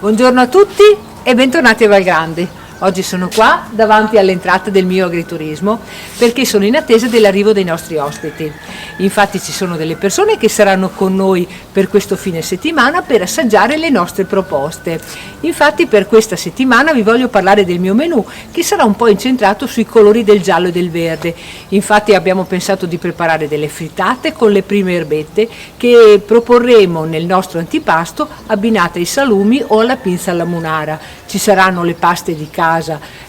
Buongiorno a tutti e bentornati a Valgrande. Oggi sono qua davanti all'entrata del mio agriturismo perché sono in attesa dell'arrivo dei nostri ospiti. Infatti ci sono delle persone che saranno con noi per questo fine settimana per assaggiare le nostre proposte. Infatti per questa settimana vi voglio parlare del mio menù che sarà un po' incentrato sui colori del giallo e del verde. Infatti abbiamo pensato di preparare delle frittate con le prime erbette che proporremo nel nostro antipasto abbinate ai salumi o alla pinza alla munara. Ci saranno le paste di casa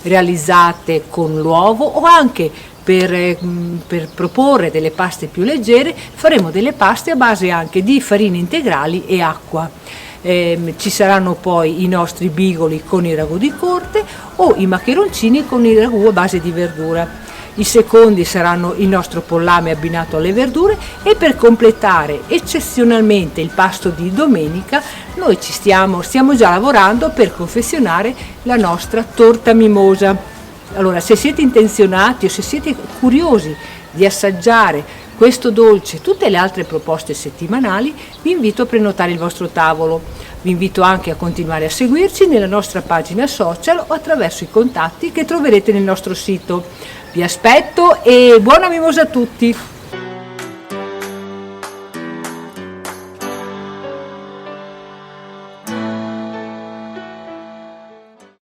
realizzate con l'uovo o anche per proporre delle paste più leggere faremo delle paste a base anche di farine integrali e acqua. Ci saranno poi i nostri bigoli con il ragù di corte o i maccheroncini con il ragù a base di verdura. I secondi saranno il nostro pollame abbinato alle verdure e per completare eccezionalmente il pasto di domenica noi stiamo già lavorando per confezionare la nostra torta mimosa. Allora, se siete intenzionati o se siete curiosi di assaggiare questo dolce e tutte le altre proposte settimanali, vi invito a prenotare il vostro tavolo. Vi invito anche a continuare a seguirci nella nostra pagina social o attraverso i contatti che troverete nel nostro sito. Vi aspetto e buona mimosa a tutti!